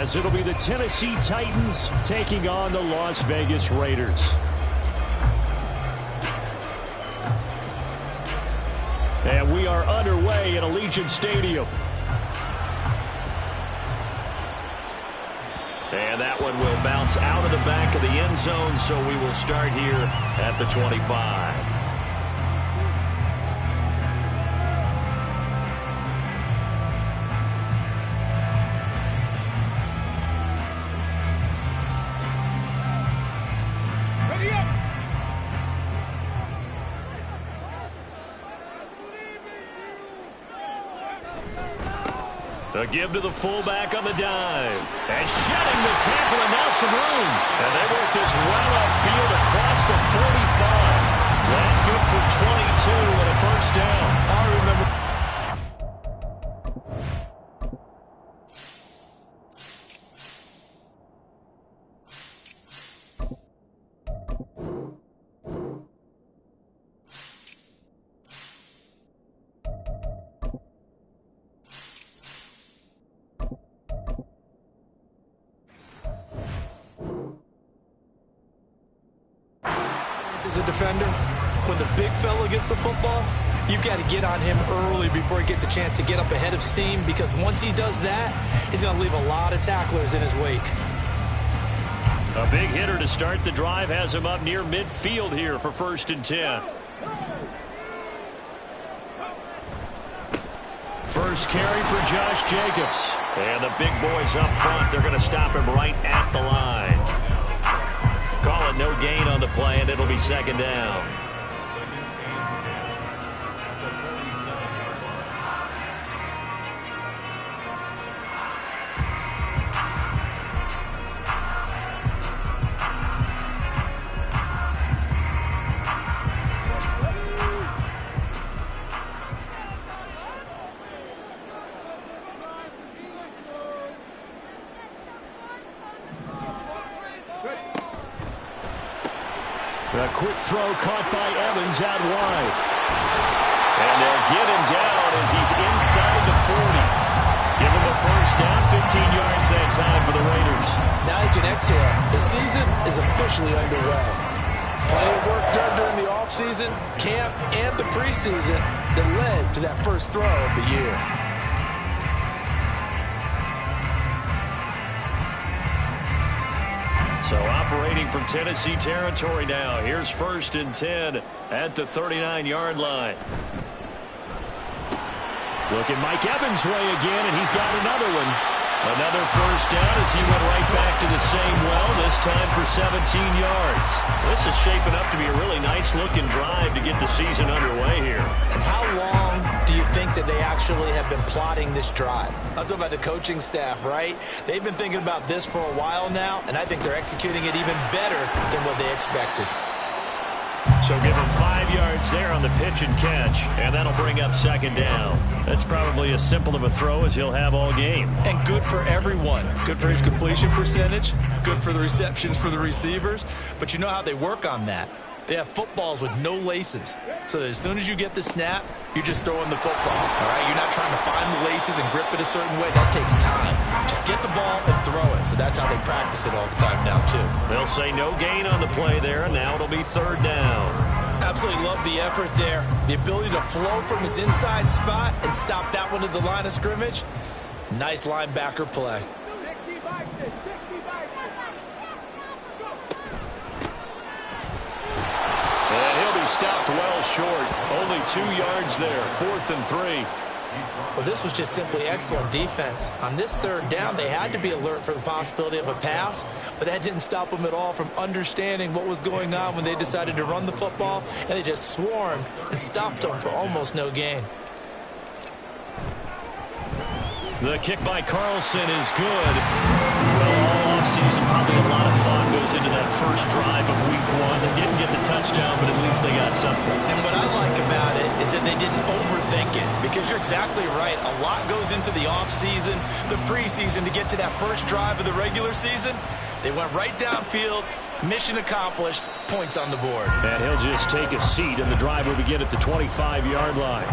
as it'll be the Tennessee Titans taking on the Las Vegas Raiders. And we are underway in Allegiant Stadium. And that one will bounce out of the back of the end zone, so we will start here at the 25. A give to the fullback on the dive. And shedding the tackle, and now some room. And they work this well upfield across the 45. That good for 22 and a first down. I remember. As a defender, when the big fella gets the football, you've got to get on him early before he gets a chance to get up ahead of steam, because once he does that, he's going to leave a lot of tacklers in his wake. A big hitter to start the drive has him up near midfield here for 1st and 10. First carry for Josh Jacobs. And the big boys up front, they're going to stop him right at the line. Call it no gain on the play, and it'll be 2nd down. A quick throw caught by Evans out wide. And they'll get him down as he's inside the 40. Give him a first down, 15 yards that time for the Raiders. Now you can exhale. The season is officially underway. Plenty of work done during the offseason, camp, and the preseason that led to that first throw of the year. So operating from Tennessee territory now. Here's 1st and 10 at the 39-yard line. Looking Mike Evans' way again, and he's got another one. Another first down as he went right back to the same well, this time for 17 yards. This is shaping up to be a really nice-looking drive to get the season underway here. And how long do you think that they actually have been plotting this drive? I'm talking about the coaching staff, right? They've been thinking about this for a while now, and I think they're executing it even better than what they expected. So give him 5 yards there on the pitch and catch, and that'll bring up 2nd down. That's probably as simple of a throw as he'll have all game. And good for everyone. Good for his completion percentage, good for the receptions for the receivers. But you know how they work on that. They have footballs with no laces. So that as soon as you get the snap, you're just throwing the football. All right, you're not trying to find the laces and grip it a certain way. That takes time. Just get the ball and throw it. So that's how they practice it all the time now, too. They'll say no gain on the play there, and now it'll be 3rd down. Absolutely love the effort there. The ability to flow from his inside spot and stop that one at the line of scrimmage. Nice linebacker play. And he'll be stopped well short. Only 2 yards there. 4th and 3. Well, this was just simply excellent defense. On this 3rd down, they had to be alert for the possibility of a pass, but that didn't stop them at all from understanding what was going on when they decided to run the football, and they just swarmed and stuffed them for almost no gain. The kick by Carlson is good. Well, all offseason, probably a lot of thought goes into that first drive of week 1. They didn't get the touchdown, but at least they got something. And what I like about it is that they didn't overthink it, because you're exactly right. A lot goes into the offseason, the preseason, to get to that first drive of the regular season. They went right downfield. Mission accomplished. Points on the board. And he'll just take a seat, and the drive will begin at the 25-yard line.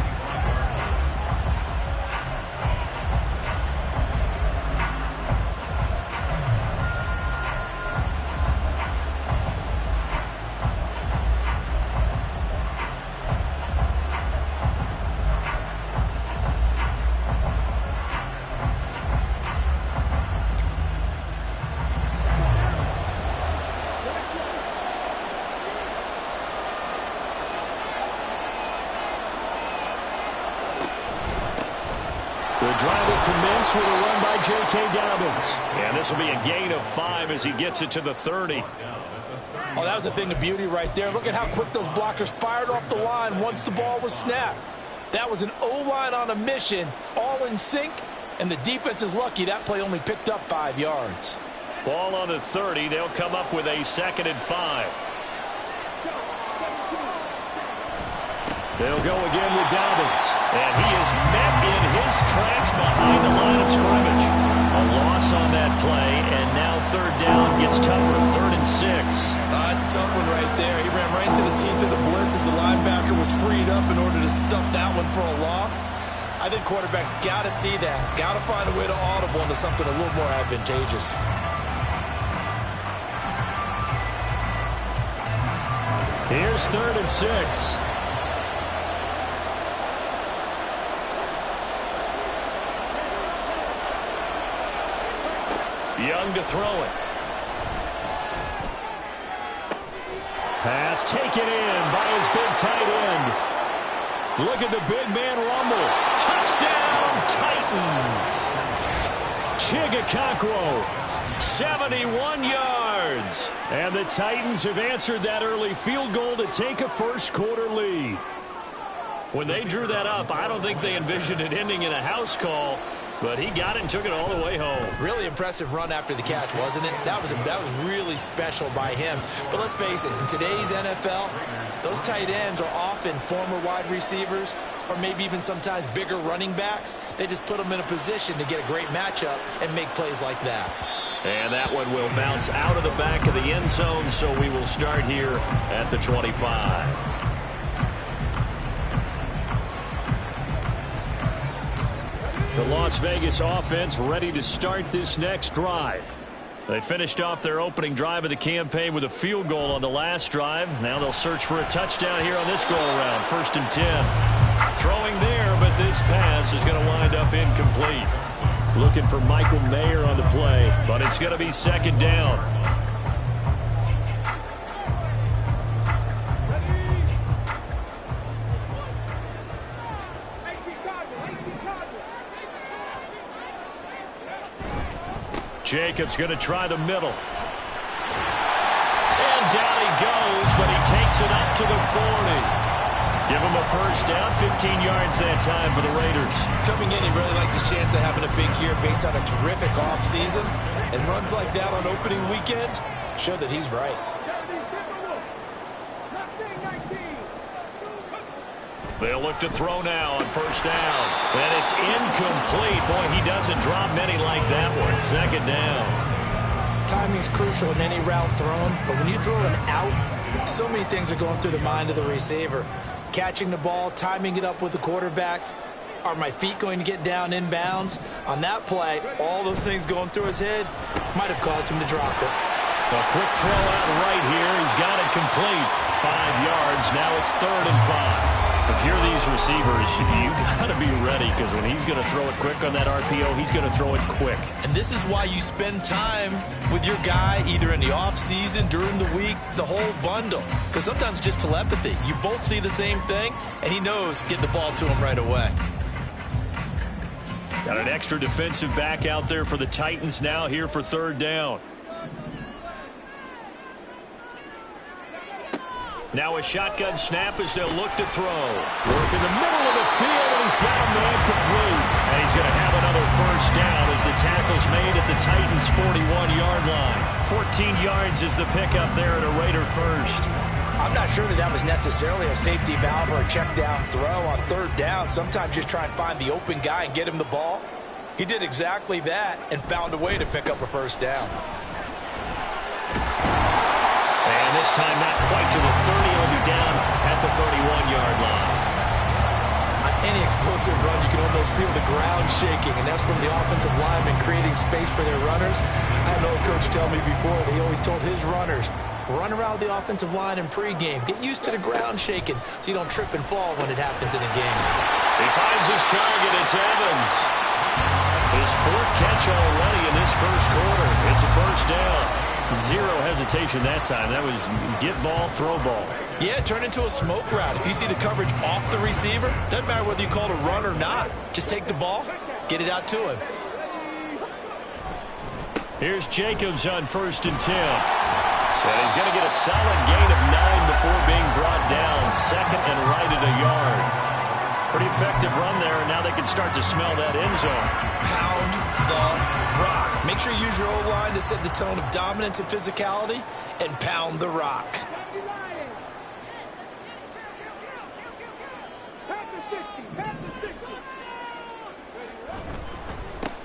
The drive will commence with a run by J.K. Dobbins. And this will be a gain of 5 as he gets it to the 30. Oh, that was a thing of beauty right there. Look at how quick those blockers fired off the line once the ball was snapped. That was an O-line on a mission, all in sync, and the defense is lucky that play only picked up 5 yards. Ball on the 30. They'll come up with a 2nd and 5. They'll go again with Dobbins. And he is met in his tracks behind the line of scrimmage. A loss on that play, and now 3rd down gets tougher. 3rd and 6. That's a tough one right there. He ran right into the teeth of the blitz as the linebacker was freed up in order to stuff that one for a loss. I think quarterbacks got to see that. Got to find a way to audible into something a little more advantageous. Here's 3rd and 6. Young to throw it. Pass taken in by his big tight end. Look at the big man rumble. Touchdown, Titans. Chigakakwo, 71 yards. And the Titans have answered that early field goal to take a first-quarter lead. When they drew that up, I don't think they envisioned it ending in a house call. But he got it and took it all the way home. Really impressive run after the catch, wasn't it? That was really special by him. But let's face it, in today's NFL, those tight ends are often former wide receivers or maybe even sometimes bigger running backs. They just put them in a position to get a great matchup and make plays like that. And that one will bounce out of the back of the end zone, so we will start here at the 25. The Las Vegas offense ready to start this next drive. They finished off their opening drive of the campaign with a field goal on the last drive. Now they'll search for a touchdown here on this go-around. 1st and 10. Throwing there, but this pass is going to wind up incomplete. Looking for Michael Mayer on the play, but it's going to be 2nd down. Jacobs going to try the middle. And down he goes, but he takes it up to the 40. Give him a first down, 15 yards that time for the Raiders. Coming in, he really liked his chance of having a big year based on a terrific offseason. And runs like that on opening weekend show that he's right. They'll look to throw now on 1st down. And it's incomplete. Boy, he doesn't drop many like that one. 2nd down. Timing's crucial in any route thrown, but when you throw an out, so many things are going through the mind of the receiver. Catching the ball, timing it up with the quarterback. Are my feet going to get down inbounds? On that play, all those things going through his head might have caused him to drop it. A quick throw out right here. He's got it complete. 5 yards. Now it's 3rd and 5. If you're these receivers, you've got to be ready because when he's going to throw it quick on that RPO, he's going to throw it quick. And this is why you spend time with your guy either in the offseason, during the week, the whole bundle. Because sometimes it's just telepathy. You both see the same thing, and he knows get the ball to him right away. Got an extra defensive back out there for the Titans now here for 3rd down. Now a shotgun snap as they'll look to throw. Work in the middle of the field, and he's got a man complete. And he's going to have another first down as the tackle's made at the Titans' 41-yard line. 14 yards is the pickup there at a Raider first. I'm not sure that was necessarily a safety valve or a check down throw on 3rd down. Sometimes just try and find the open guy and get him the ball. He did exactly that and found a way to pick up a first down. And this time not quite to the 30. He'll be down at the 31-yard line. On any explosive run, you can almost feel the ground shaking, and that's from the offensive linemen creating space for their runners. I had an old coach tell me before that he always told his runners, run around the offensive line in pregame. Get used to the ground shaking so you don't trip and fall when it happens in a game. He finds his target. It's Evans. His 4th catch already in this first quarter. It's a first down. Zero hesitation that time. That was get ball, throw ball. Yeah, turn into a smoke route. If you see the coverage off the receiver, doesn't matter whether you call it a run or not. Just take the ball, Get it out to him. Here's Jacobs on 1st and 10. And he's going to get a solid gain of 9 before being brought down. 2nd and right at a yard. Pretty effective run there, and now they can start to smell that end zone. Pound the rock. Make sure you use your O-line to set the tone of dominance and physicality, and pound the rock.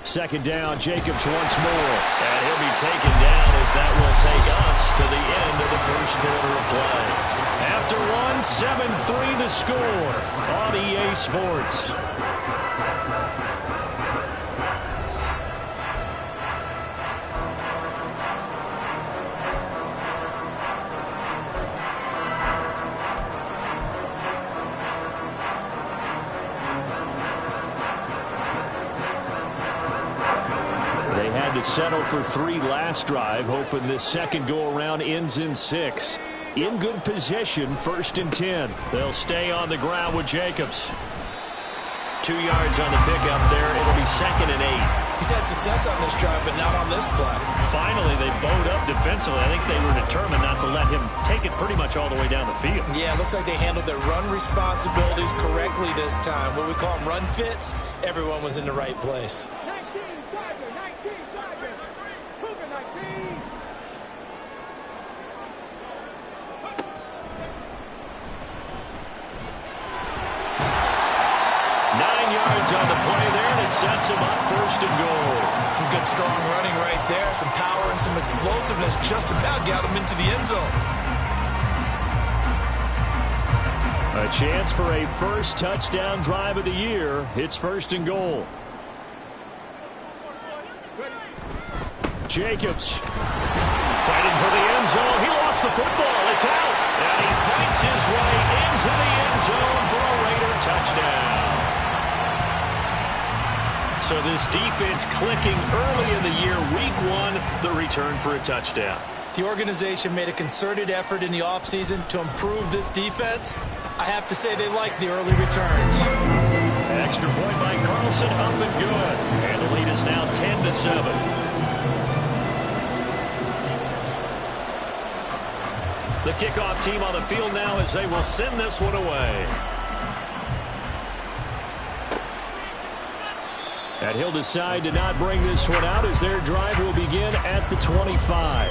Second down, Jacobs once more. And he'll be taken down as that will take us to the end of the first quarter of play. After one, 7-3 the score on EA Sports. To settle for 3 last drive, hoping this second go-around ends in 6. In good position, 1st and 10. They'll stay on the ground with Jacobs. 2 yards on the pickup there. It'll be 2nd and 8. He's had success on this drive, but not on this play. Finally, they bowed up defensively. I think they were determined not to let him take it pretty much all the way down the field. Yeah, it looks like they handled their run responsibilities correctly this time. What we call them run fits, everyone was in the right place. On the play there, and it sets him up 1st and goal. Some good strong running right there, some power and some explosiveness just about got him into the end zone. A chance for a first touchdown drive of the year. It's 1st and goal. Jacobs fighting for the end zone. He lost the football. It's out. And he fights his way into the end zone for a Raider touchdown. So this defense clicking early in the year, week 1, the return for a touchdown. The organization made a concerted effort in the offseason to improve this defense. I have to say they like the early returns. An extra point by Carlson, up and good. And the lead is now 10-7. The kickoff team on the field now as they will send this one away. And he'll decide to not bring this one out as their drive will begin at the 25.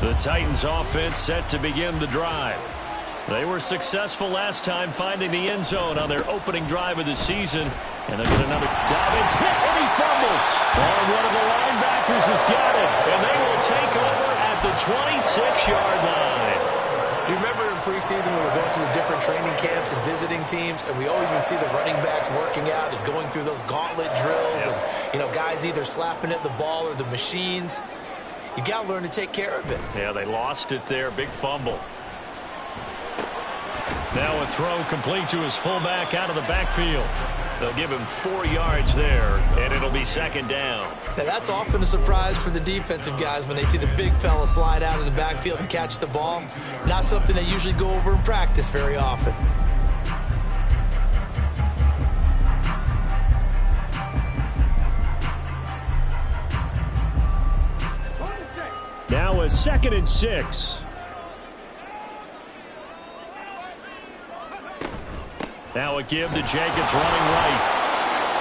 The Titans offense set to begin the drive. They were successful last time finding the end zone on their opening drive of the season. And they'll get another Dobbins hit and he fumbles. And one of the linebackers has got it. And they will take over at the 26-yard line. Do you remember in preseason when we were going to the different training camps and visiting teams, and we always would see the running backs working out and going through those gauntlet drills, and, you know, guys either slapping at the ball or the machines. You got to learn to take care of it. Yeah, they lost it there. Big fumble. Now a throw complete to his fullback out of the backfield. They'll give him 4 yards there, and it'll be 2nd down. Now, that's often a surprise for the defensive guys when they see the big fella slide out of the backfield and catch the ball. Not something they usually go over in practice very often. Now a 2nd and 6. Now a give to Jacobs running right.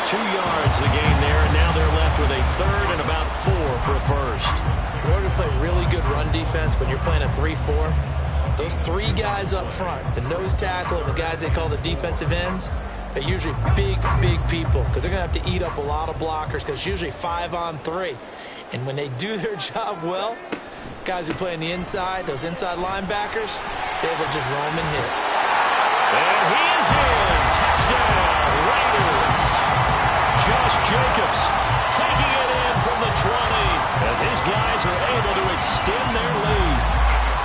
2 yards the gain there, and now they're left with a 3rd and about 4 for a first. In order to play really good run defense when you're playing a 3-4, those 3 guys up front, the nose tackle and the guys they call the defensive ends, they're usually big people because they're going to have to eat up a lot of blockers because it's usually 5 on 3. And when they do their job well, guys who play on the inside, those inside linebackers, they will just roam and hit. And he is in. Touchdown, Raiders. Josh Jacobs taking it in from the 20 as his guys are able to extend their lead.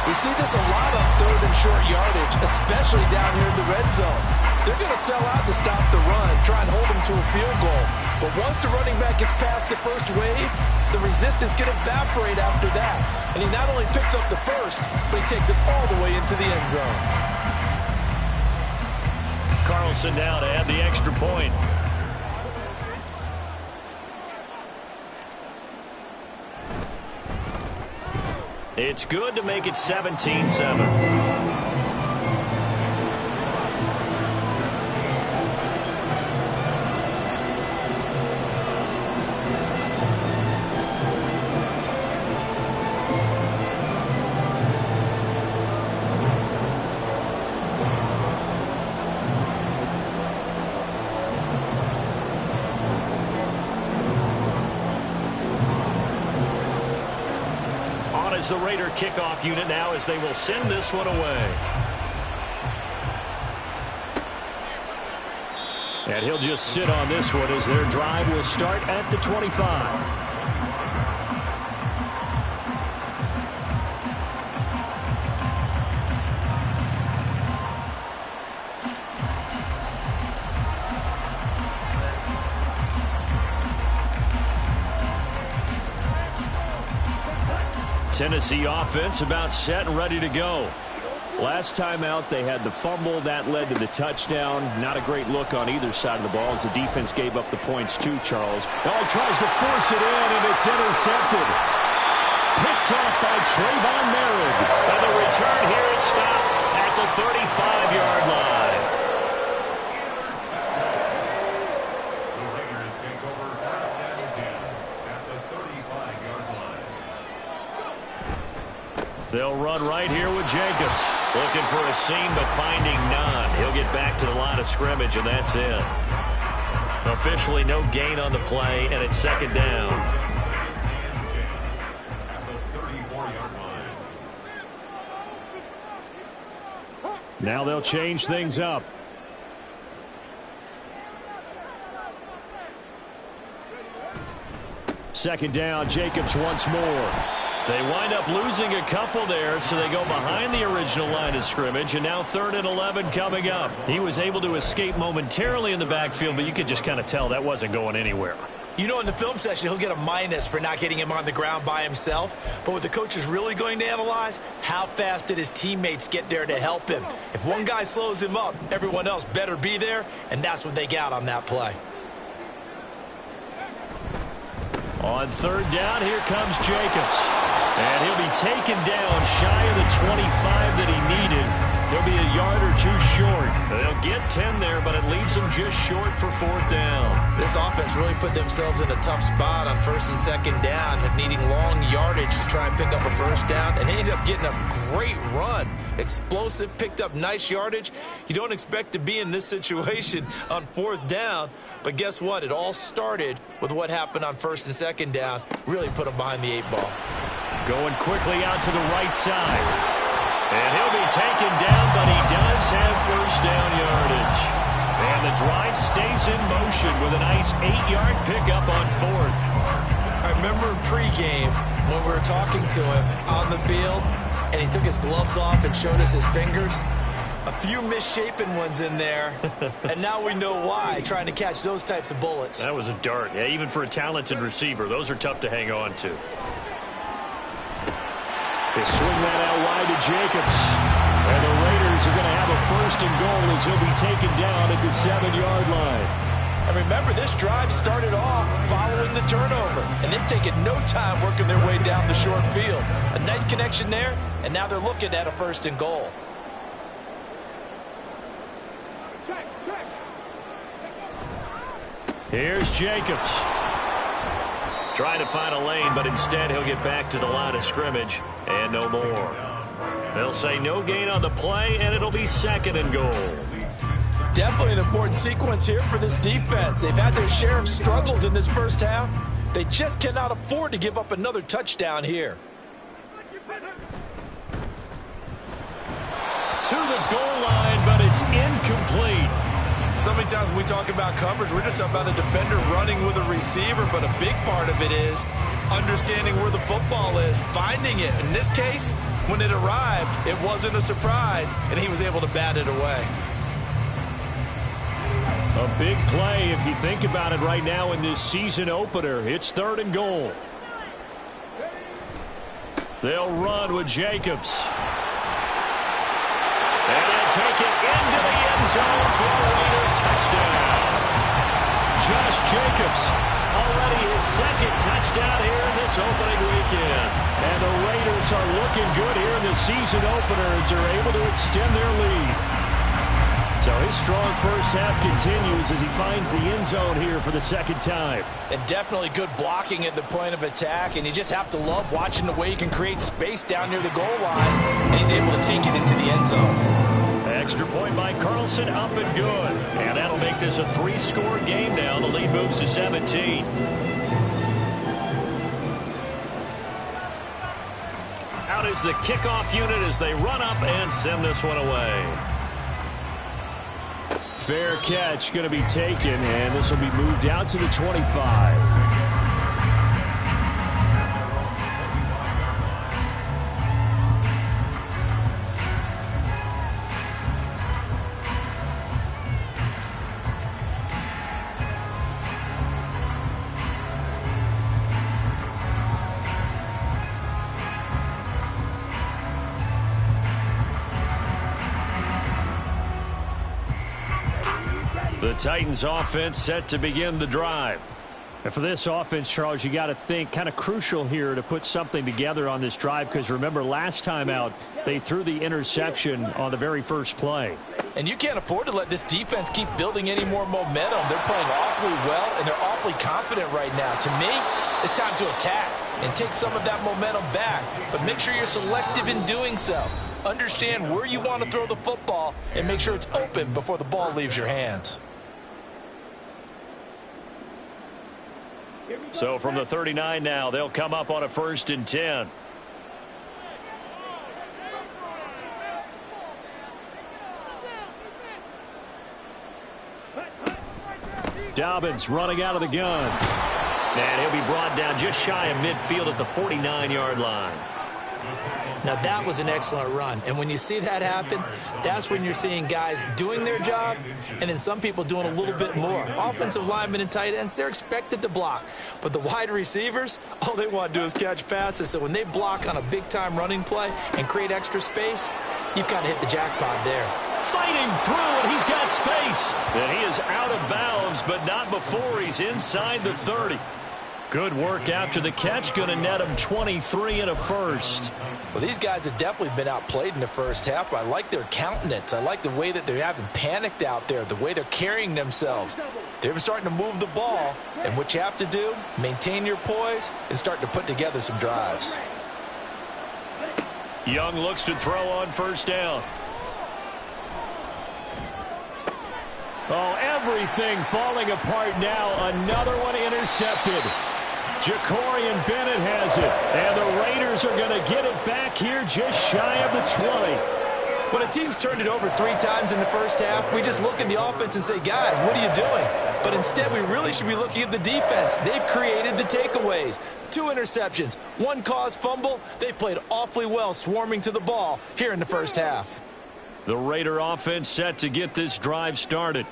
We see this a lot on 3rd and short yardage, especially down here in the red zone. They're going to sell out to stop the run, try and hold them to a field goal. But once the running back gets past the first wave, the resistance can evaporate after that. And he not only picks up the first, but he takes it all the way into the end zone. Carlson now to add the extra point. It's good to make it 17-7. The Raider kickoff unit now as they will send this one away. And he'll just sit on this one as their drive will start at the 25. Tennessee offense about set and ready to go. Last time out, they had the fumble that led to the touchdown. Not a great look on either side of the ball as the defense gave up the points too, Charles. Oh, tries to force it in, and it's intercepted. Picked off by Trayvon Merritt. And the return here is stopped at the 35-yard line. They'll run right here with Jacobs. Looking for a seam, but finding none. He'll get back to the line of scrimmage, and that's it. Officially no gain on the play, and it's second down. Now they'll change things up. Second down, Jacobs once more. They wind up losing a couple there, so they go behind the original line of scrimmage, and now 3rd and 11 coming up. He was able to escape momentarily in the backfield, but you could just kind of tell that wasn't going anywhere. You know, in the film session, he'll get a minus for not getting him on the ground by himself. But what the coach is really going to analyze, how fast did his teammates get there to help him? If one guy slows him up, everyone else better be there, and that's what they got on that play. On 3rd down, here comes Jacobs. And he'll be taken down shy of the 25 that he needed. He'll be a yard or two short. They'll get 10 there, but it leaves them just short for 4th down. This offense really put themselves in a tough spot on 1st and 2nd down, needing long yardage to try and pick up a 1st down, and they ended up getting a great run. Explosive, picked up nice yardage. You don't expect to be in this situation on 4th down, but guess what? It all started with what happened on 1st and 2nd down. Really put them behind the 8 ball. Going quickly out to the right side. And he'll be taken down, but he does have 1st down yardage. And the drive stays in motion with a nice 8-yard pickup on 4th. I remember pregame when we were talking to him on the field, and he took his gloves off and showed us his fingers. A few misshapen ones in there, and now we know why, trying to catch those types of bullets. That was a dart. Yeah, even for a talented receiver, those are tough to hang on to. They swing that out wide to Jacobs. And the Raiders are going to have a 1st and goal as he'll be taken down at the 7-yard line. And remember, this drive started off following the turnover, and they've taken no time working their way down the short field. A nice connection there, and now they're looking at a 1st and goal. Here's Jacobs. Trying to find a lane, but instead he'll get back to the line of scrimmage, and no more. They'll say no gain on the play, and it'll be 2nd and goal. Definitely an important sequence here for this defense. They've had their share of struggles in this 1st half. They just cannot afford to give up another touchdown here. To the goal line, but it's incomplete. So many times when we talk about coverage, we're just about a defender running with a receiver, but a big part of it is understanding where the football is, finding it. In this case, when it arrived, it wasn't a surprise, and he was able to bat it away. A big play if you think about it right now in this season opener. It's 3rd and goal. They'll run with Jacobs. And they'll take it into the end zone for a Raider touchdown. Josh Jacobs, already his second touchdown here in this opening weekend. And the Raiders are looking good here in the season opener as they're able to extend their lead. So his strong first half continues as he finds the end zone here for the second time. And definitely good blocking at the point of attack, and you just have to love watching the way he can create space down near the goal line, and he's able to take it into the end zone. Extra point by Carlson, up and good. And that'll make this a 3-score game now. The lead moves to 17. Out is the kickoff unit as they run up and send this one away. Fair catch going to be taken, and this will be moved out to the 25. The Titans offense set to begin the drive. And for this offense, Charles, you got to think kind of crucial here to put something together on this drive, because remember last time out they threw the interception on the very first play. And you can't afford to let this defense keep building any more momentum. They're playing awfully well, and they're awfully confident right now. To me, it's time to attack and take some of that momentum back, but make sure you're selective in doing so. Understand where you want to throw the football and make sure it's open before the ball leaves your hands. So from the 39 now, they'll come up on a 1st and 10. Dobbins running out of the gun. And he'll be brought down just shy of midfield at the 49-yard line. Now that was an excellent run, and when you see that happen, that's when you're seeing guys doing their job and then some people doing a little bit more. Offensive linemen and tight ends, they're expected to block, but the wide receivers, all they want to do is catch passes. So when they block on a big-time running play and create extra space, you've kind of hit the jackpot there. Fighting through, and he's got space. And he is out of bounds, but not before he's inside the 30. Good work after the catch, going to net him 23 and a first. Well, these guys have definitely been outplayed in the first half, but I like their countenance. I like the way that they haven't panicked out there, the way they're carrying themselves. They're starting to move the ball, and what you have to do, maintain your poise and start to put together some drives. Young looks to throw on 1st down. Oh, everything falling apart now. Another one intercepted. Jacorian Bennett has it, and the Raiders are going to get it back here just shy of the 20. When a team's turned it over 3 times in the first half, we just look at the offense and say, guys, what are you doing? But instead, we really should be looking at the defense. They've created the takeaways. 2 interceptions, 1 caused fumble. They played awfully well swarming to the ball here in the first half. The Raider offense set to get this drive started.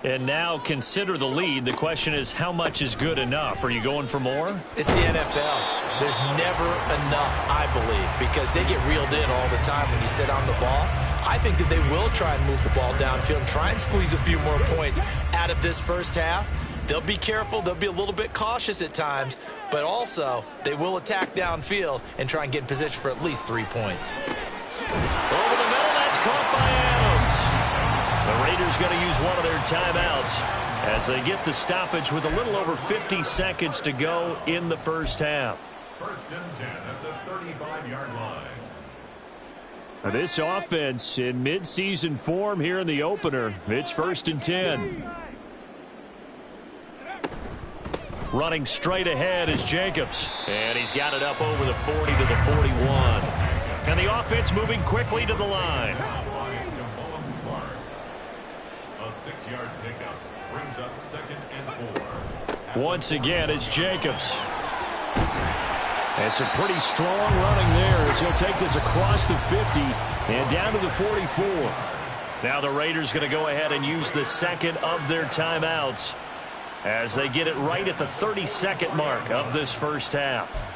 And now consider the lead. The question is, how much is good enough? Are you going for more? It's the NFL. There's never enough, I believe, because they get reeled in all the time when you sit on the ball. I think that they will try and move the ball downfield, try and squeeze a few more points out of this first half. They'll be careful. They'll be a little bit cautious at times, but also they will attack downfield and try and get in position for at least 3 points. Over the middle, that's caught by Adams. The Raiders going to use one of their timeouts as they get the stoppage with a little over 50 seconds to go in the first half. 1st and 10 at the 35-yard line. Now this offense in midseason form here in the opener. It's 1st and 10. Running straight ahead is Jacobs. And he's got it up over the 40 to the 41. And the offense moving quickly to the line. A 6-yard pickup brings up 2nd and 4. Once again, it's Jacobs. And some pretty strong running there as he'll take this across the 50 and down to the 44. Now the Raiders going to go ahead and use the 2nd of their timeouts as they get it right at the 32nd mark of this first half.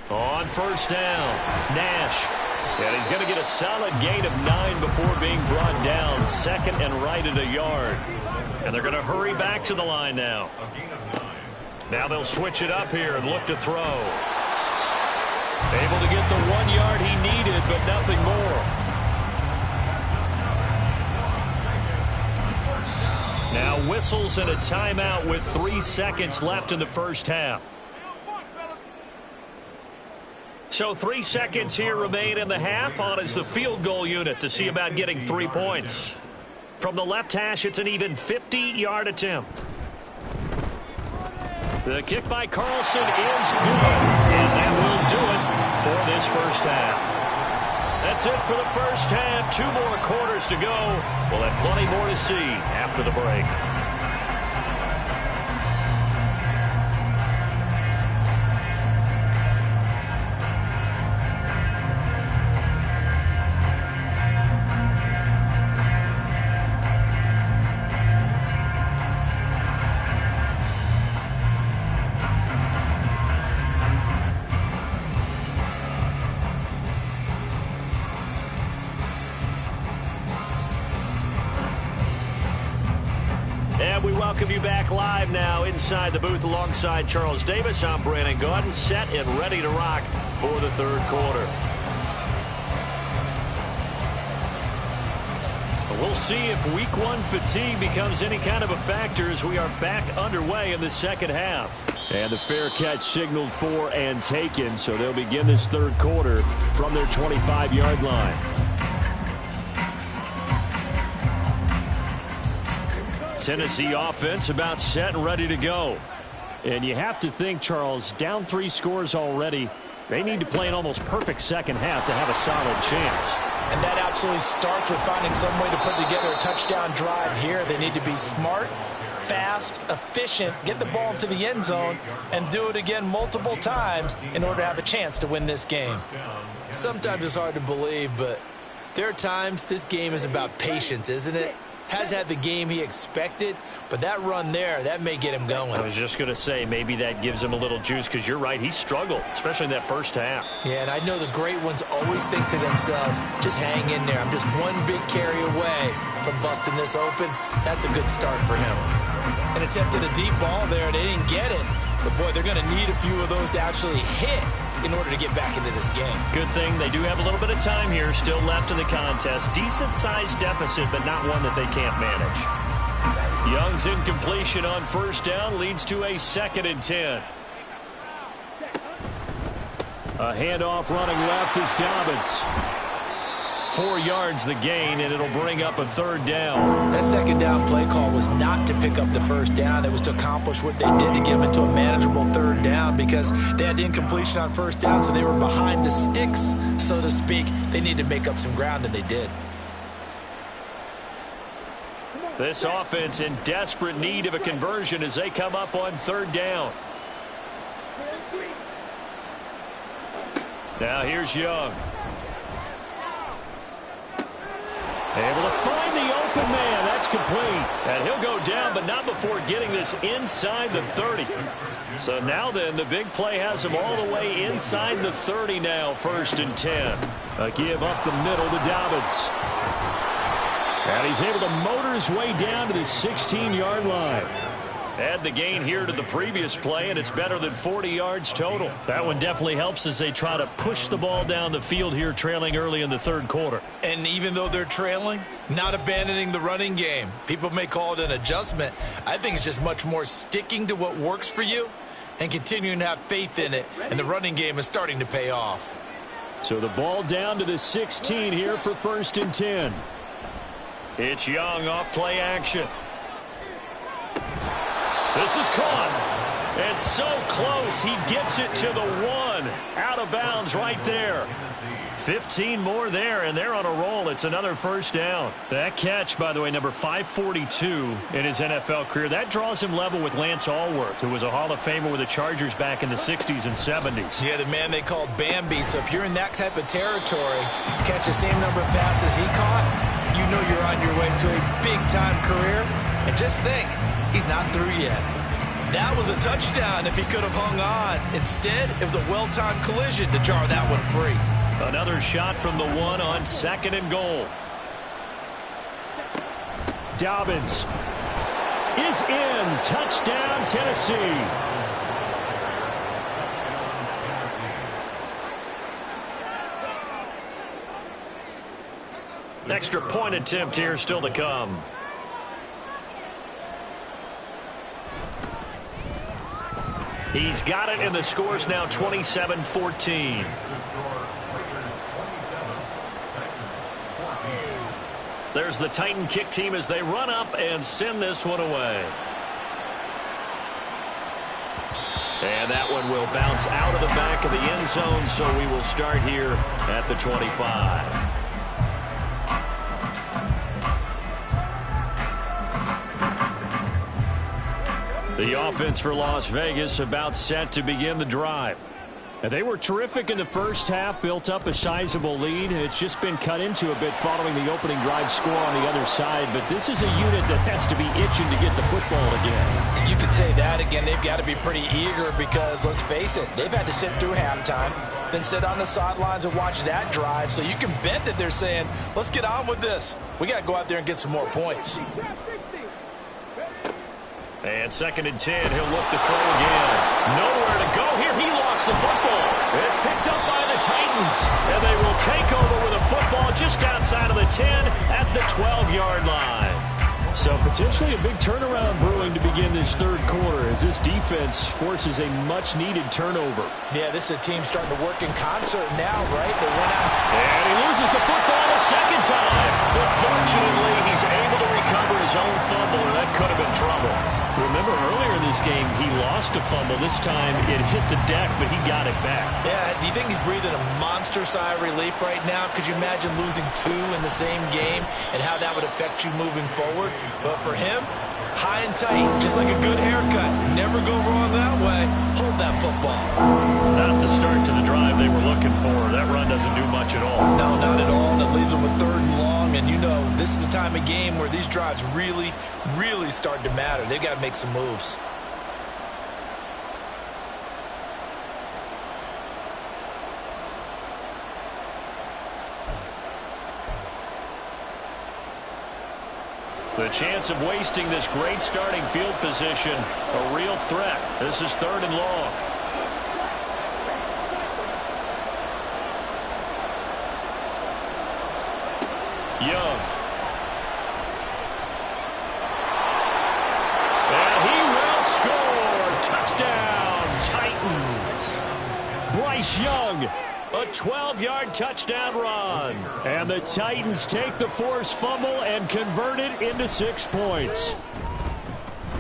On first down, Nash. And he's going to get a solid gain of 9 before being brought down. Second and right at a yard. And they're going to hurry back to the line now. Now they'll switch it up here and look to throw. Able to get the 1 yard he needed, but nothing more. Now whistles and a timeout with 3 seconds left in the first half. So 3 seconds here remain in the half. On is the field goal unit to see about getting 3 points. From the left hash, it's an even 50-yard attempt. The kick by Carlson is good, and that will do it for this first half. That's it for the first half. 2 more quarters to go. We'll have plenty more to see after the break. We welcome you back live now inside the booth alongside Charles Davis. I'm Brandon Gaudin, set and ready to rock for the third quarter. We'll see if week 1 fatigue becomes any kind of a factor as we are back underway in the second half. And the fair catch signaled for and taken, so they'll begin this third quarter from their 25-yard line. Tennessee offense about set and ready to go. And you have to think, Charles, down 3 scores already. They need to play an almost perfect second half to have a solid chance. And that absolutely starts with finding some way to put together a touchdown drive here. They need to be smart, fast, efficient, get the ball to the end zone, and do it again multiple times in order to have a chance to win this game. Sometimes it's hard to believe, but there are times this game is about patience, isn't it? Has had the game he expected, but that run there, that may get him going. I was just going to say, maybe that gives him a little juice, because you're right, he struggled, especially in that first half. Yeah, and I know the great ones always think to themselves, just hang in there. I'm just one big carry away from busting this open. That's a good start for him. And attempted a deep ball there, they didn't get it. But, boy, they're going to need a few of those to actually hit in order to get back into this game. Good thing they do have a little bit of time here still left in the contest. Decent-sized deficit, but not one that they can't manage. Young's incompletion on first down leads to a 2nd and 10. A handoff running left is Dobbins. 4 yards the gain, and it'll bring up a 3rd down. That 2nd down play call was not to pick up the first down. It was to accomplish what they did to get them into a manageable 3rd down, because they had incompletion on first down, so they were behind the sticks, so to speak. They needed to make up some ground, and they did. This offense in desperate need of a conversion as they come up on 3rd down. Now here's Young. Able to find the open man. That's complete. And he'll go down, but not before getting this inside the 30. So now then, the big play has him all the way inside the 30 now, 1st and 10. A give up the middle to Dobbins. And he's able to motor his way down to the 16-yard line. Add the gain here to the previous play, and it's better than 40 yards total. That one definitely helps as they try to push the ball down the field here, trailing early in the third quarter. And even though they're trailing, not abandoning the running game. People may call it an adjustment. I think it's just much more sticking to what works for you and continuing to have faith in it, and the running game is starting to pay off. So the ball down to the 16 here for 1st and 10. It's Young off play action. This is caught. It's so close. He gets it to the 1. Out of bounds right there. 15 more there, and they're on a roll. It's another 1st down. That catch, by the way, number 542 in his NFL career. That draws him level with Lance Allworth, who was a Hall of Famer with the Chargers back in the 60s and 70s. Yeah, the man they called Bambi. So if you're in that type of territory, catch the same number of passes he caught, you know you're on your way to a big-time career. And just think, he's not through yet. That was a touchdown if he could have hung on. Instead, it was a well-timed collision to jar that one free. Another shot from the 1 on 2nd and goal. Dobbins is in. Touchdown, Tennessee. Extra point attempt here still to come. He's got it, and the score's now 27-14. There's the Titan kick team as they run up and send this one away. And that one will bounce out of the back of the end zone, so we will start here at the 25. The offense for Las Vegas about set to begin the drive. And they were terrific in the first half, built up a sizable lead. It's just been cut into a bit following the opening drive score on the other side. But this is a unit that has to be itching to get the football again. You could say that again. They've got to be pretty eager because, let's face it, they've had to sit through halftime, then sit on the sidelines and watch that drive. So you can bet that they're saying, let's get on with this. We got to go out there and get some more points. And 2nd and 10, he'll look to throw again. Nowhere to go here. He lost the football. It's picked up by the Titans. And they will take over with a football just outside of the 10 at the 12-yard line. So potentially a big turnaround brewing to begin this third quarter as this defense forces a much-needed turnover. Yeah, this is a team starting to work in concert now, right? They went out. And he loses the football a second time. But fortunately, he's able to recover his own fumble, and that could have been trouble. Remember, earlier in this game, he lost a fumble. This time, it hit the deck, but he got it back. Yeah, do you think he's breathing a monster sigh of relief right now? Could you imagine losing 2 in the same game and how that would affect you moving forward? But for him, high and tight, just like a good haircut. Never go wrong that way. Hold that football. Not the start to the drive they were looking for. That run doesn't do much at all. No, not at all. And it leaves them with 3rd and long. And you know, this is the time of game where these drives really, really start to matter. They've got to make some moves. The chance of wasting this great starting field position, a real threat. This is 3rd and long. Young. And he will score. Touchdown, Titans. Bryce Young. A 12-yard touchdown run. And the Titans take the forced fumble and convert it into 6 points.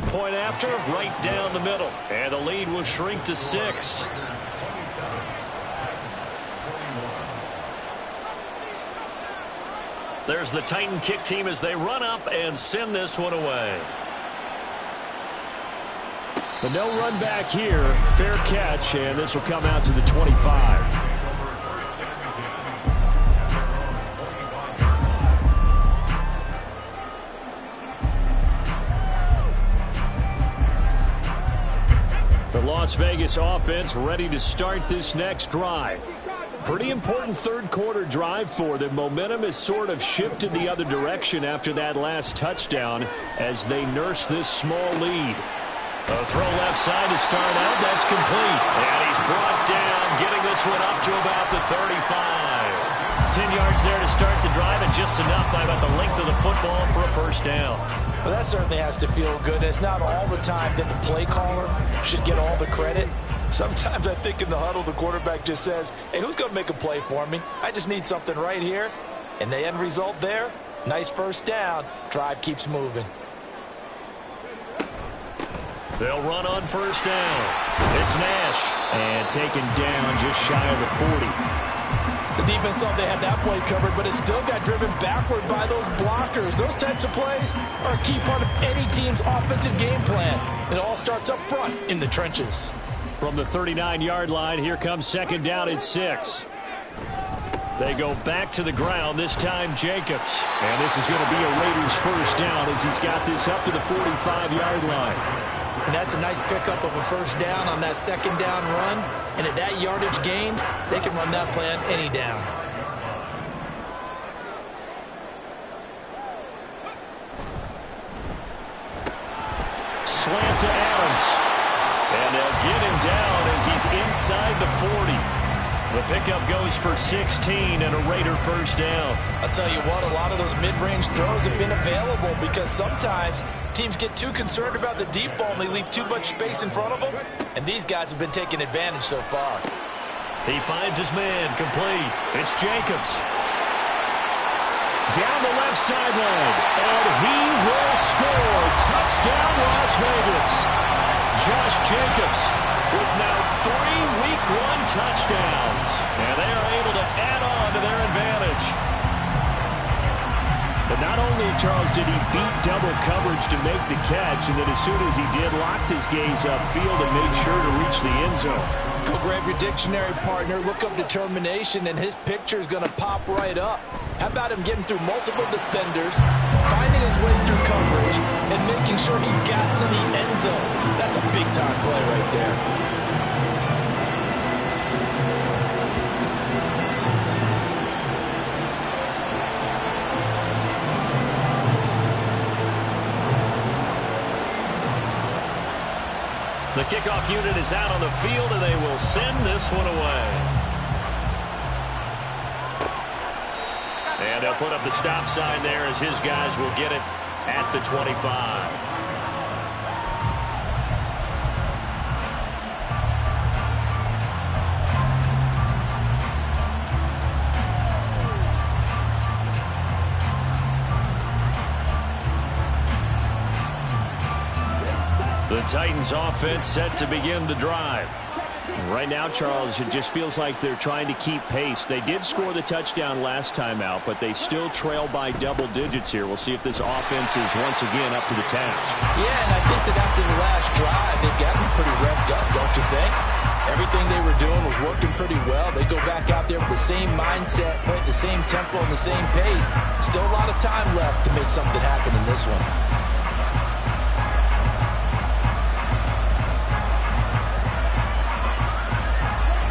Point after, right down the middle. And the lead will shrink to 6. There's the Titan kick team as they run up and send this one away. But no run back here. Fair catch, and this will come out to the 25. The Las Vegas offense ready to start this next drive. Pretty important third quarter drive for them. Momentum has sort of shifted the other direction after that last touchdown as they nurse this small lead. A throw left side to start out. That's complete. And he's brought down, getting this one up to about the 35. 10 yards there to start the drive, and just enough by about the length of the football for a first down. Well, that certainly has to feel good. It's not all the time that the play caller should get all the credit. Sometimes I think in the huddle, the quarterback just says, hey, who's going to make a play for me? I just need something right here. And the end result there, nice first down. Drive keeps moving. They'll run on first down. It's Nash. And taken down just shy of the 40. The defense thought they had that play covered, but it still got driven backward by those blockers. Those types of plays are a key part of any team's offensive game plan. It all starts up front in the trenches. From the 39-yard line, here comes second down at 6. They go back to the ground, this time Jacobs. And this is going to be a Raiders first down as he's got this up to the 45-yard line. And that's a nice pickup of a first down on that second down run. And at that yardage gained, they can run that play on any down. Slant to Adams. And they'll get him down as he's inside the 40. The pickup goes for 16 and a Raider first down. I'll tell you what, a lot of those mid-range throws have been available because sometimes teams get too concerned about the deep ball and they leave too much space in front of them. And these guys have been taking advantage so far. He finds his man complete. It's Jacobs. Down the left sideline. And he will score. Touchdown, Las Vegas. Josh Jacobs with now 3 Week 1 touchdowns. And they are able to add on to their advantage. But not only, Charles, did he beat double coverage to make the catch, and then as soon as he did, locked his gaze upfield and made sure to reach the end zone. Go grab your dictionary, partner. Look up determination, and his picture is going to pop right up. How about him getting through multiple defenders, finding his way through coverage, and making sure he got to the end zone? That's a big-time play right there. The kickoff unit is out on the field, and they will send this one away. And they'll put up the stop sign there as his guys will get it at the 25. The Titans offense set to begin the drive. Right now, Charles, it just feels like they're trying to keep pace. They did score the touchdown last time out, but they still trail by double digits here. We'll see if this offense is once again up to the task. Yeah, and I think that after the last drive, they've gotten pretty revved up, don't you think? Everything they were doing was working pretty well. They go back out there with the same mindset, play at the same tempo and the same pace. Still a lot of time left to make something happen in this one.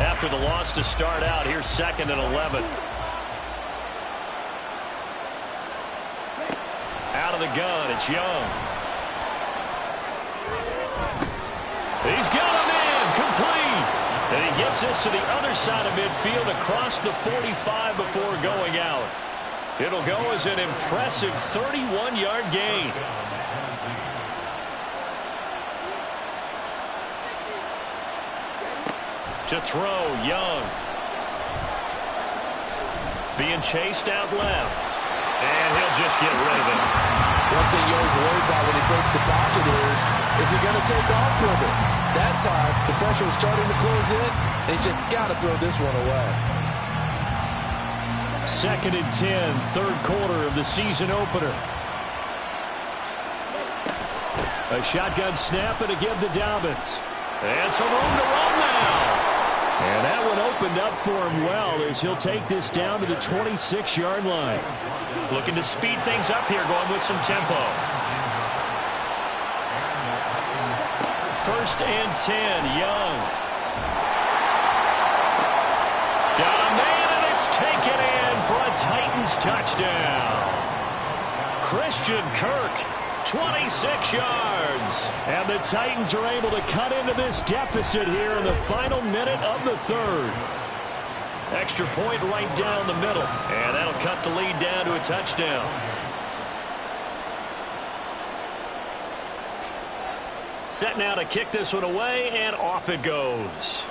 After the loss to start out, here's 2nd and 11. Out of the gun, it's Young. He's got him in, complete. And he gets this to the other side of midfield across the 45 before going out. It'll go as an impressive 31-yard gain. To throw, Young. Being chased out left. And he'll just get rid of it. One thing you always worry about when he breaks the pocket is he going to take off with it? That time, the pressure was starting to close in, and he's just got to throw this one away. 2nd and 10, third quarter of the season opener. A shotgun snap and a give to Dobbins. And some room to run now. And that one opened up for him well as he'll take this down to the 26-yard line. Looking to speed things up here, going with some tempo. 1st and 10, Young. Got a man, and it's taken in for a Titans touchdown. Christian Kirk. 26 yards. And the Titans are able to cut into this deficit here in the final minute of the third. Extra point right down the middle. And that'll cut the lead down to a touchdown. Set now to kick this one away, and off it goes.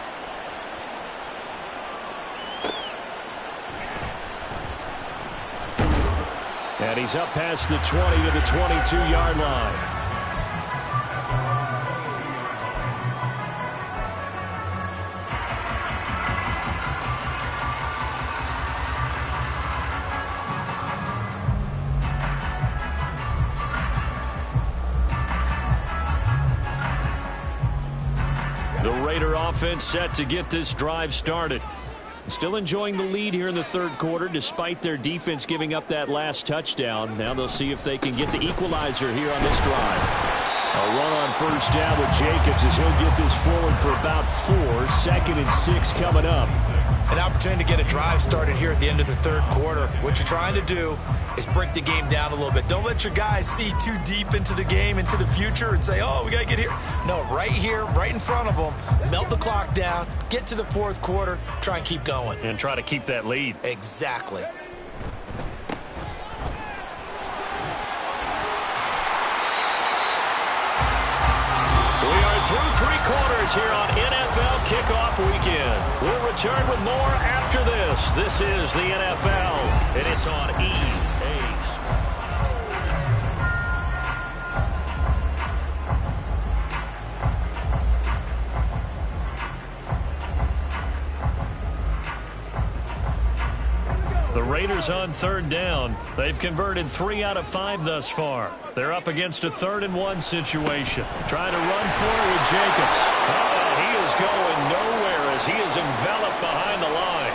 And he's up past the 20 to the 22-yard line. The Raider offense set to get this drive started. Still enjoying the lead here in the third quarter despite their defense giving up that last touchdown. Now they'll see if they can get the equalizer here on this drive. A run on first down with Jacobs as he'll get this forward for about 4. 2nd and 6 coming up. An opportunity to get a drive started here at the end of the third quarter. What you're trying to do is break the game down a little bit. Don't let your guys see too deep into the game, into the future, and say, oh, we got to get here. No, right here, right in front of them, melt the clock down, get to the fourth quarter, try and keep going. And try to keep that lead. Exactly. Through 3 quarters here on NFL Kickoff Weekend. We'll return with more after this. This is the NFL, and it's on EA Sports. The Raiders on third down. They've converted 3 out of 5 thus far. They're up against a 3rd and 1 situation. Trying to run for it with Jacobs. He is going nowhere as he is enveloped behind the line.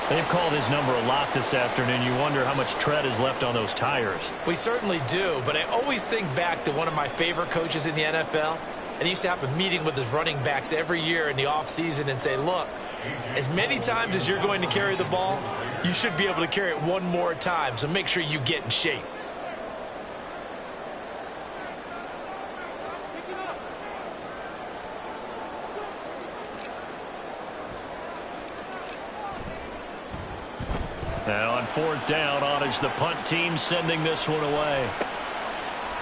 They've called his number a lot this afternoon. You wonder how much tread is left on those tires. We certainly do, but I always think back to one of my favorite coaches in the NFL. And he used to have a meeting with his running backs every year in the offseason and say, look, as many times as you're going to carry the ball, you should be able to carry it one more time, so make sure you get in shape. Now on 4th down, on is the punt team sending this one away.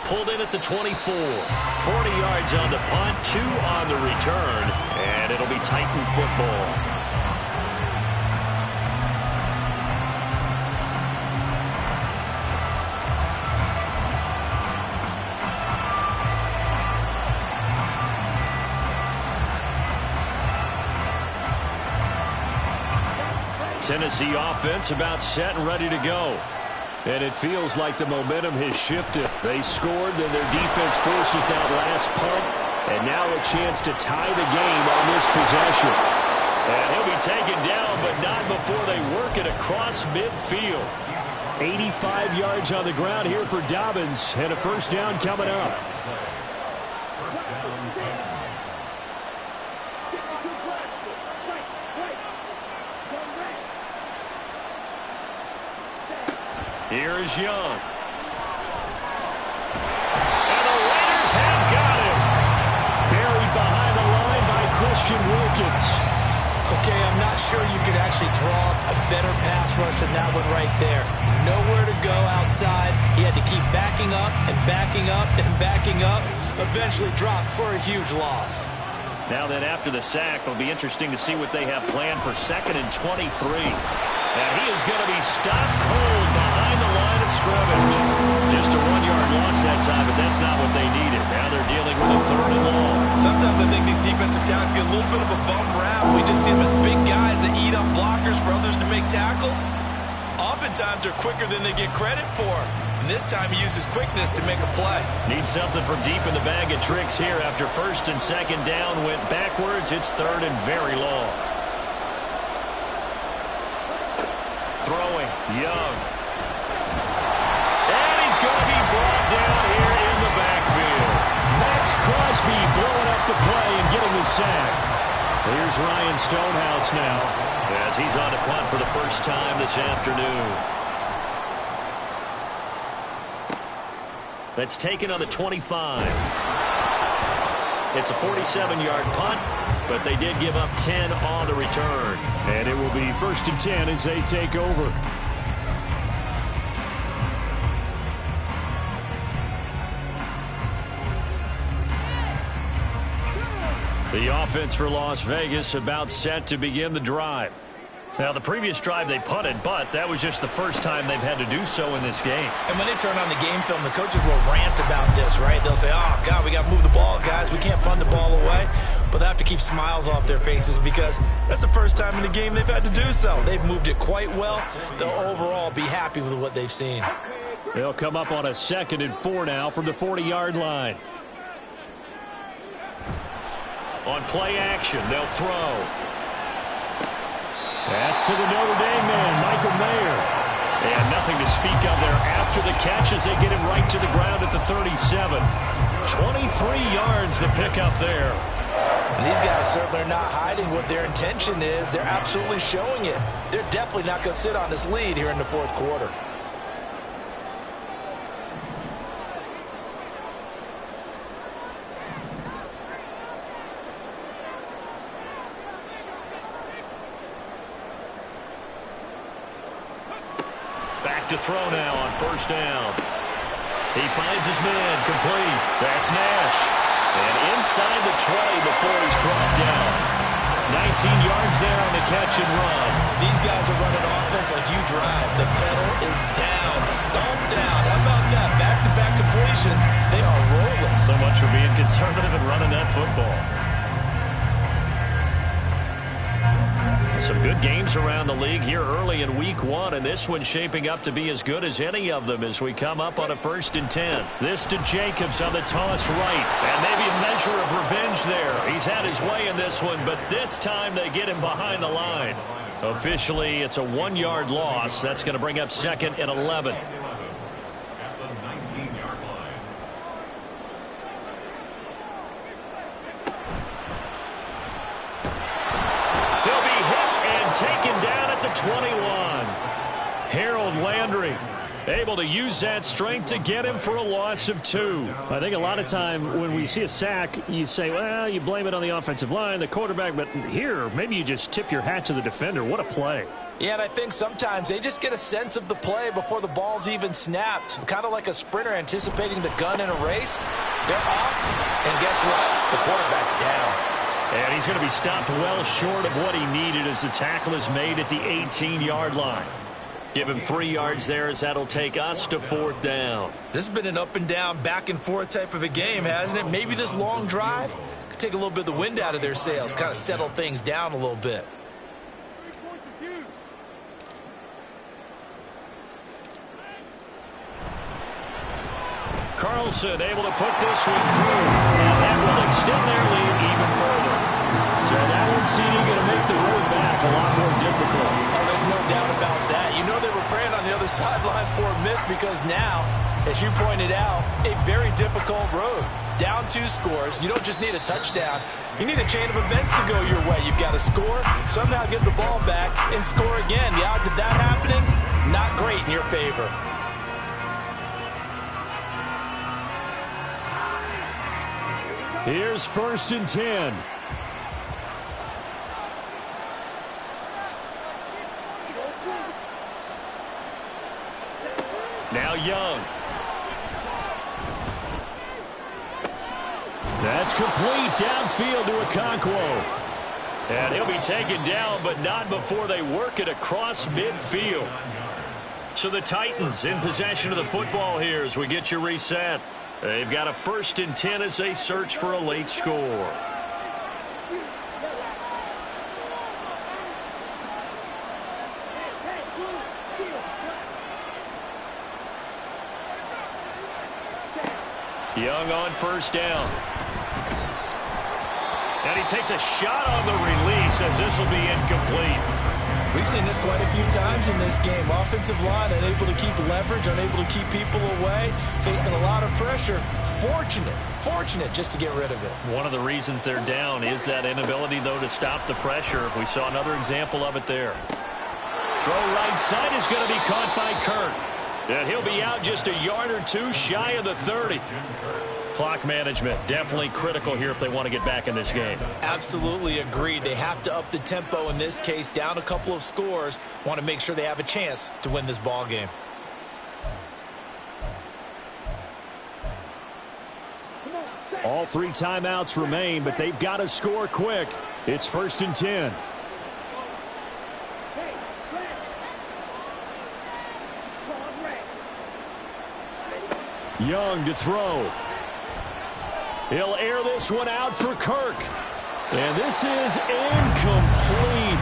Pulled in at the 24. 40 yards on the punt, 2 on the return, and it'll be Titan football. Tennessee offense about set and ready to go. And it feels like the momentum has shifted. They scored, then their defense forces that last punt. And now a chance to tie the game on this possession. And he'll be taken down, but not before they work it across midfield. 85 yards on the ground here for Dobbins, and a first down coming up. Here is Young. And the Raiders have got him. Buried behind the line by Christian Wilkins. Okay, I'm not sure you could actually draw a better pass rush than that one right there. Nowhere to go outside. He had to keep backing up and backing up and backing up. Eventually dropped for a huge loss. Now then, after the sack, it'll be interesting to see what they have planned for 2nd and 23. And he is going to be stopped cold behind the line of scrimmage. Just a 1-yard loss that time, but that's not what they needed. Now they're dealing with a 3rd and long. Sometimes I think these defensive tackles get a little bit of a bum rap. We just see them as big guys that eat up blockers for others to make tackles. Oftentimes they're quicker than they get credit for. And this time he uses quickness to make a play. Need something from deep in the bag of tricks here. After 1st and 2nd down went backwards, it's 3rd and very long. Throwing, Young. And he's going to be brought down here in the backfield. Max Crosby blowing up the play and getting the sack. Here's Ryan Stonehouse now as he's on to punt for the first time this afternoon. That's taken on the 25. It's a 47-yard punt, but they did give up 10 on the return. And it will be 1st and 10 as they take over. The offense for Las Vegas about set to begin the drive. Now, the previous drive they punted, but that was just the first time they've had to do so in this game. And when they turn on the game film, the coaches will rant about this, right? They'll say, oh, God, we got to move the ball, guys. We can't punt the ball away. But they have to keep smiles off their faces because that's the first time in the game they've had to do so. They've moved it quite well. They'll overall be happy with what they've seen. They'll come up on a 2nd and 4 now from the 40-yard line. On play action, they'll throw. That's to the Notre Dame man, Michael Mayer. And nothing to speak of there after the catch as they get him right to the ground at the 37. 23 yards the pickup there. And these guys certainly are not hiding what their intention is. They're absolutely showing it. They're definitely not going to sit on this lead here in the fourth quarter. Back to throw now on first down. He finds his man complete. That's Nash. And inside the 20 before he's brought down. 19 yards there on the catch and run. These guys are running offense like you drive. The pedal is down, stomped down. How about that? Back-to-back completions. They are rolling. So much for being conservative and running that football. Some good games around the league here early in week one, and this one's shaping up to be as good as any of them as we come up on a 1st and 10. This to Jacobs on the toss right, and maybe a measure of revenge there. He's had his way in this one, but this time they get him behind the line. Officially, it's a 1-yard loss. That's going to bring up 2nd and 11. At the 19-yard line. He'll be hit and taken down at the 21. Harold Landry able to use that strength to get him for a loss of 2. I think a lot of time when we see a sack, you say, well, you blame it on the offensive line, the quarterback, but here, maybe you just tip your hat to the defender. What a play. Yeah, and I think sometimes they just get a sense of the play before the ball's even snapped. Kind of like a sprinter anticipating the gun in a race. They're off, and guess what? The quarterback's down. And he's going to be stopped well short of what he needed as the tackle is made at the 18-yard line. Give him 3 yards there as that'll take us to 4th down. This has been an up and down, back and forth type of a game, hasn't it? Maybe this long drive could take a little bit of the wind out of their sails, kind of settle things down a little bit. Carlson able to put this one through, and that will extend their lead even further. So that one seeding going to make the road back a lot more difficult. Oh, there's no doubt about that. You know they were praying on the other sideline for a miss because now, as you pointed out, a very difficult road. Down 2 scores. You don't just need a touchdown. You need a chain of events to go your way. You've got to score, somehow get the ball back, and score again. The odds of that happening, not great in your favor. Here's 1st and 10. Now Young. That's complete downfield to Okonkwo. And he'll be taken down, but not before they work it across midfield. So the Titans in possession of the football here as we get you reset. They've got a 1st and 10 as they search for a late score. Young on 1st down. And he takes a shot on the release as this will be incomplete. We've seen this quite a few times in this game. Offensive line unable to keep leverage, unable to keep people away, facing a lot of pressure. Fortunate just to get rid of it. One of the reasons they're down is that inability, though, to stop the pressure. We saw another example of it there. Throw right side is going to be caught by Kirk. And he'll be out just a yard or 2 shy of the 30. Clock management definitely critical here if they want to get back in this game. Absolutely agreed. They have to up the tempo in this case, down a couple of scores. Want to make sure they have a chance to win this ball game. All 3 timeouts remain, but they've got to score quick. It's 1st and 10. Young to throw. He'll air this one out for Kirk. And this is incomplete.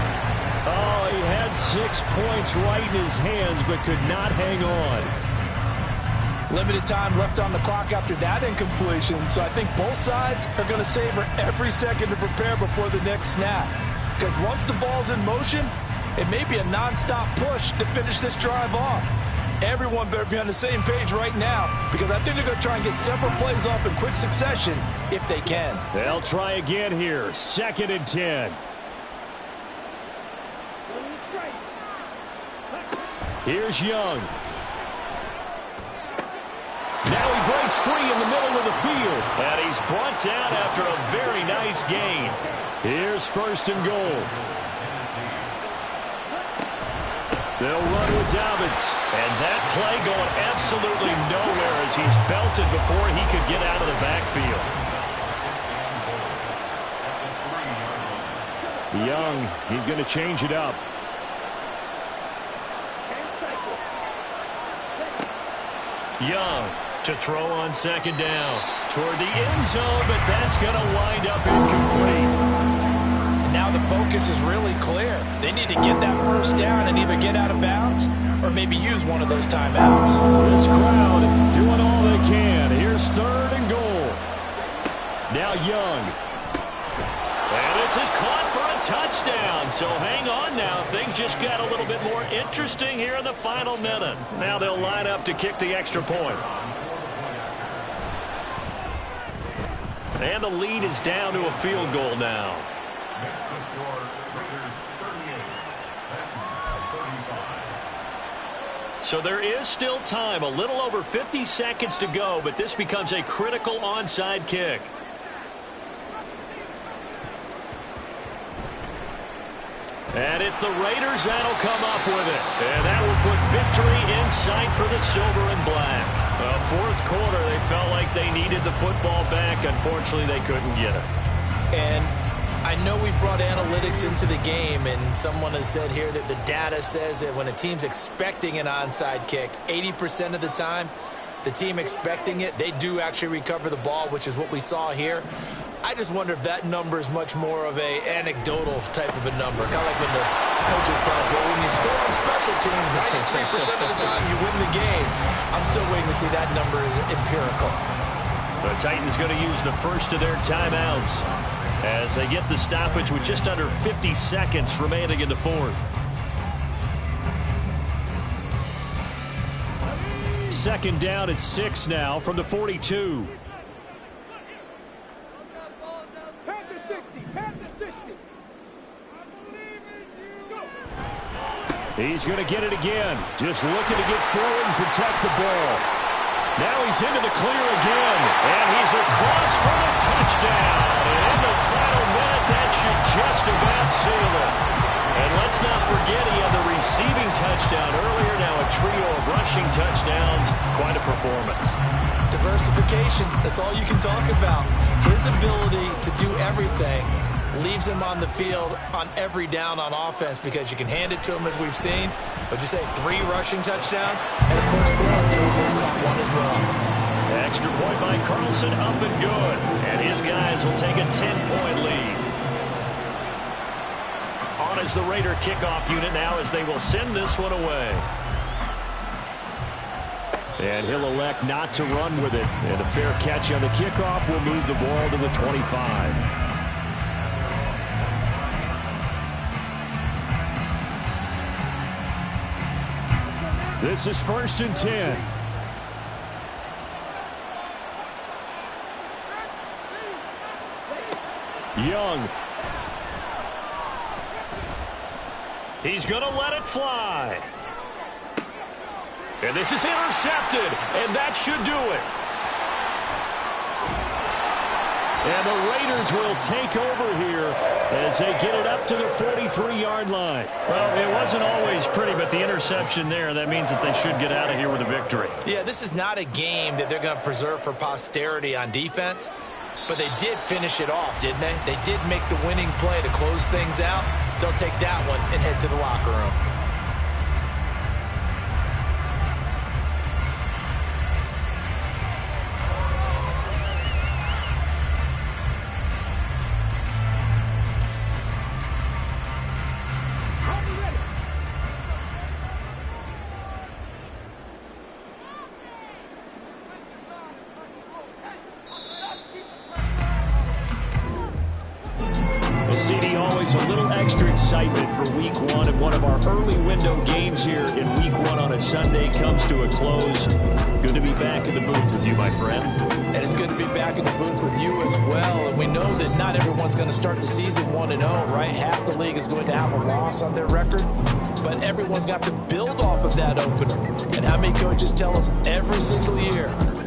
Oh, he had 6 points right in his hands, but could not hang on. Limited time left on the clock after that incompletion. So I think both sides are going to savor every second to prepare before the next snap. Because once the ball's in motion, It may be a nonstop push to finish this drive off. Everyone better be on the same page right now because I think they're going to try and get several plays off in quick succession if they can. They'll try again here. 2nd and 10. Here's Young. Now he breaks free in the middle of the field. And he's brought down after a very nice gain. Here's 1st and goal. They'll run with Dobbins. And that play going absolutely nowhere as he's belted before he could get out of the backfield. Young, he's going to change it up. Young to throw on 2nd down. Toward the end zone, but that's going to wind up incomplete. Now the focus is really clear. They need to get that 1st down and either get out of bounds or maybe use one of those timeouts. This crowd doing all they can. Here's 3rd and goal. Now Young. And this is caught for a touchdown. So hang on now. Things just got a little bit more interesting here in the final minute. Now they'll line up to kick the extra point. And the lead is down to a field goal now. Makes the score Raiders 38, Titans 35. So there is still time, a little over 50 seconds to go, but this becomes a critical onside kick. And it's the Raiders that'll come up with it. And that will put victory in sight for the silver and black. 4th quarter, they felt like they needed the football back. Unfortunately, they couldn't get it. And I know we brought analytics into the game, and someone has said here that the data says that when a team's expecting an onside kick, 80% of the time, the team expecting it, they do actually recover the ball, which is what we saw here. I just wonder if that number is much more of a anecdotal type of a number. Kind of like when the coaches tell us, well, when you score on special teams, 93% of the time you win the game. I'm still waiting to see that number is empirical. The Titans going to use the first of their timeouts as they get the stoppage with just under 50 seconds remaining in the 4th. 2nd down at 6 now from the 42. He's going to get it again. Just looking to get forward and protect the ball. Now he's into the clear again. And he's across for the touchdown. And in the final minute, that should just about seal it. And let's not forget he had the receiving touchdown earlier. Now a trio of rushing touchdowns. Quite a performance. Diversification. That's all you can talk about. His ability to do everything leaves him on the field on every down on offense because you can hand it to him as we've seen. But you say 3 rushing touchdowns and, of course, throw it to him. He's caught one as well. Extra point by Carlson, up and good. And his guys will take a 10-point lead. On is the Raider kickoff unit now as they will send this one away. And he'll elect not to run with it. And a fair catch on the kickoff will move the ball to the 25. This is 1st and 10. Young. He's going to let it fly. And this is intercepted, and that should do it. And the Raiders will take over here as they get it up to the 43-yard line. Well, it wasn't always pretty, but the interception there, that means that they should get out of here with a victory. Yeah, this is not a game that they're going to preserve for posterity on defense, but they did finish it off, didn't they? They did make the winning play to close things out. They'll take that one and head to the locker room. CD, always a little extra excitement for Week 1, and one of our early window games here in Week 1 on a Sunday comes to a close. Good to be back in the booth with you, my friend. And it's good to be back in the booth with you as well. And we know that not everyone's going to start the season 1-0, right? Half the league is going to have a loss on their record. But everyone's got to build off of that opener. And how many coaches tell us every single year,